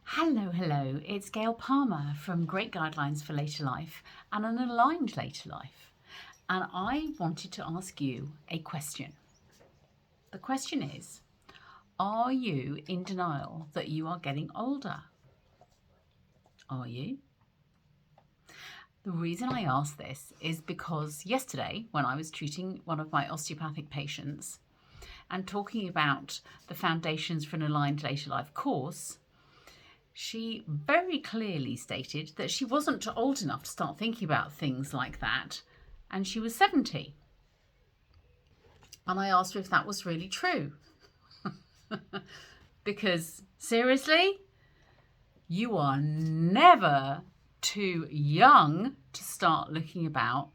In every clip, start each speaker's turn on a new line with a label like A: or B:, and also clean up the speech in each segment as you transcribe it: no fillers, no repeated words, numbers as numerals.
A: Hello, it's Gayle Palmer from Great Guidelines for Later Life and an Aligned Later Life. And I wanted to ask you a question. The question is, are you in denial that you are getting older? Are you? The reason I ask this is because yesterday, when I was treating one of my osteopathic patients and talking about the Foundations for an Aligned Later Life course, she very clearly stated that she wasn't old enough to start thinking about things like that, and she was 70. And I asked her if that was really true. Because, seriously, you are never too young to start looking about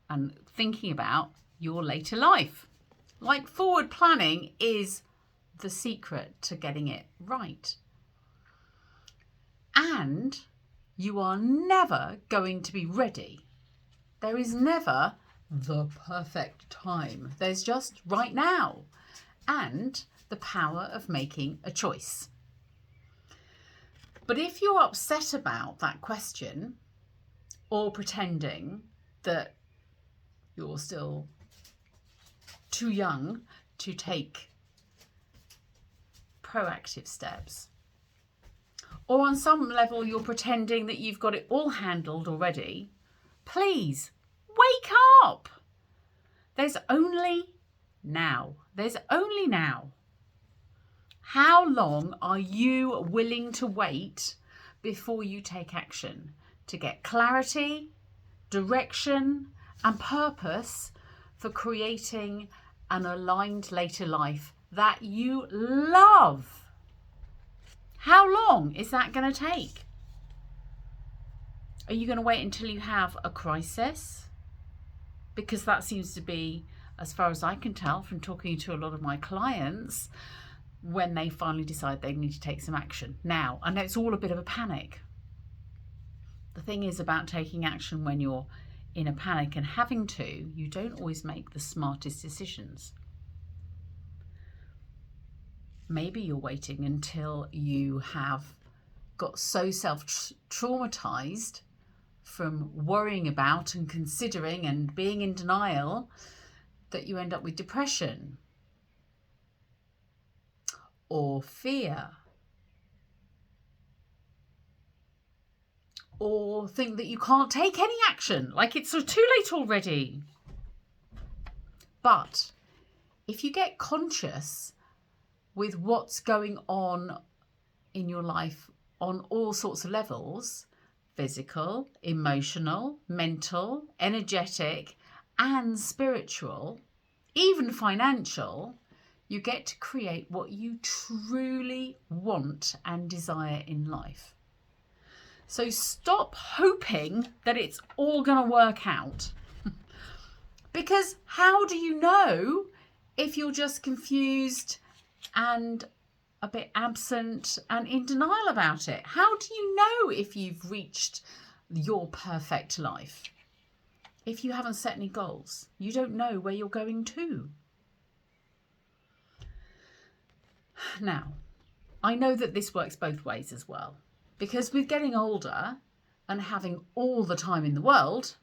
A: and thinking about your later life. Like, forward planning is the secret to getting it right. And you are never going to be ready. There is never the perfect time. There's just right now and the power of making a choice. But if you're upset about that question or pretending that you're still too young to take proactive steps, or on some level you're pretending that you've got it all handled already, please wake up. There's only now. There's only now. How long are you willing to wait before you take action to get clarity, direction, and purpose for creating an aligned later life that you love? How long is that going to take? Are you going to wait until you have a crisis? Because that seems to be, as far as I can tell from talking to a lot of my clients, when they finally decide they need to take some action now. And it's all a bit of a panic. The thing is about taking action when you're in a panic and having to, you don't always make the smartest decisions. Maybe you're waiting until you have got so self-traumatized from worrying about and considering and being in denial that you end up with depression or fear, or think that you can't take any action, like it's too late already. But if you get conscious with what's going on in your life on all sorts of levels, physical, emotional, mental, energetic, and spiritual, even financial, you get to create what you truly want and desire in life. So stop hoping that it's all going to work out. Because how do you know if you're just confused and a bit absent and in denial about it? How do you know if you've reached your perfect life? If you haven't set any goals, you don't know where you're going to. Now, I know that this works both ways as well, because with getting older and having all the time in the world,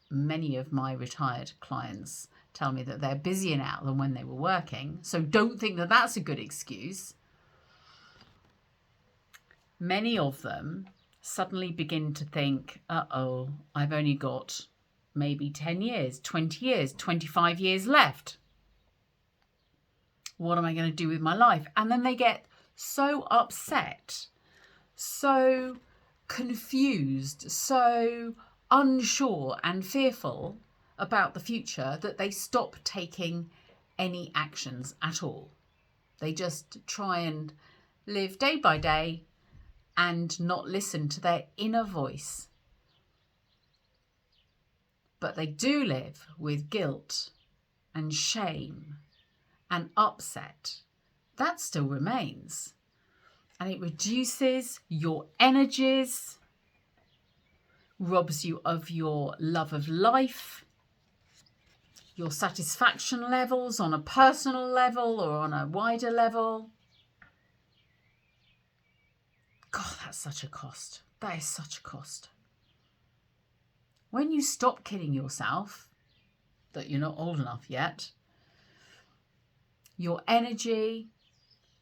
A: many of my retired clients tell me that they're busier now than when they were working. So don't think that that's a good excuse. Many of them suddenly begin to think, uh-oh, I've only got maybe 10 years, 20 years, 25 years left. What am I going to do with my life? And then they get so upset, so confused, so unsure and fearful about the future that they stop taking any actions at all. They just try and live day by day and not listen to their inner voice. But they do live with guilt and shame and upset. That still remains. And it reduces your energies, robs you of your love of life, your satisfaction levels on a personal level or on a wider level. That's such a cost. That is such a cost. When you stop kidding yourself that you're not old enough yet, your energy,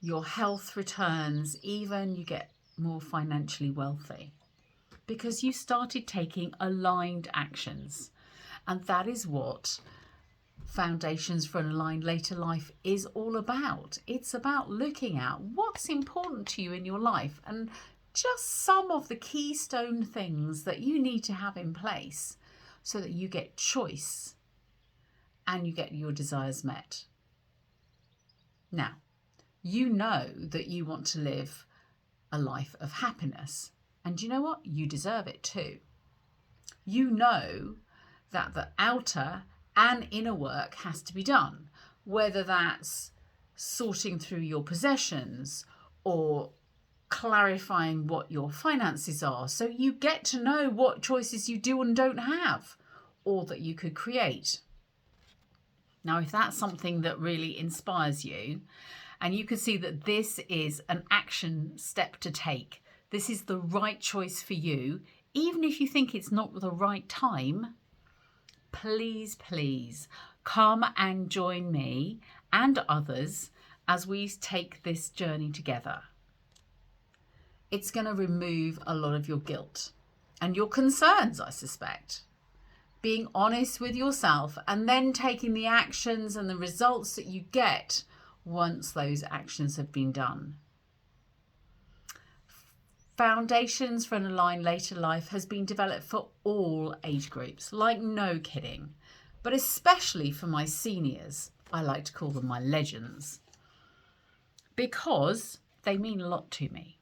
A: your health returns, even you get more financially wealthy because you started taking aligned actions. And that is what Foundations for an Aligned Later Life is all about. It's about looking at what's important to you in your life and just some of the keystone things that you need to have in place so that you get choice and you get your desires met. Now, you know that you want to live a life of happiness. And you know what? You deserve it too. You know that the outer and inner work has to be done, whether that's sorting through your possessions or clarifying what your finances are so you get to know what choices you do and don't have or that you could create. Now, if that's something that really inspires you and you can see that this is an action step to take, this is the right choice for you, even if you think it's not the right time, please, please come and join me and others as we take this journey together. It's going to remove a lot of your guilt and your concerns, I suspect. Being honest with yourself and then taking the actions and the results that you get once those actions have been done. Foundations for an Aligned Later Life has been developed for all age groups, like no kidding, but especially for my seniors. I like to call them my legends because they mean a lot to me.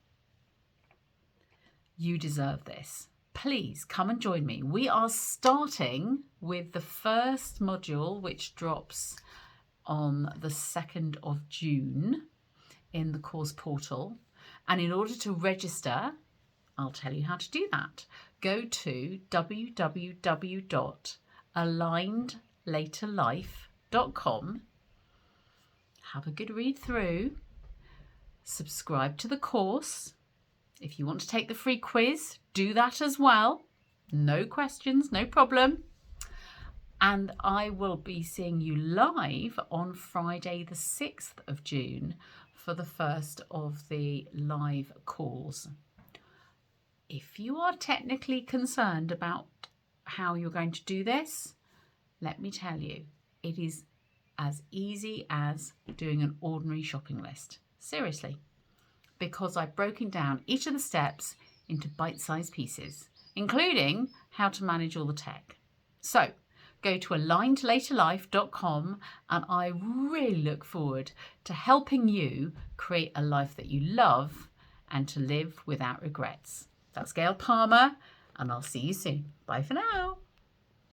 A: You deserve this. Please come and join me. We are starting with the first module, which drops on the 2nd of June in the course portal. And in order to register, I'll tell you how to do that. Go to www.alignedlaterlife.com. Have a good read through. Subscribe to the course. If you want to take the free quiz, do that as well. No questions, no problem. And I will be seeing you live on Friday the 6th of June for the first of the live calls. If you are technically concerned about how you're going to do this, let me tell you, it is as easy as doing an ordinary shopping list. Seriously. Because I've broken down each of the steps into bite-sized pieces, including how to manage all the tech. So go to alignedlaterlife.com and I really look forward to helping you create a life that you love and to live without regrets. That's Gayle Palmer and I'll see you soon. Bye for now.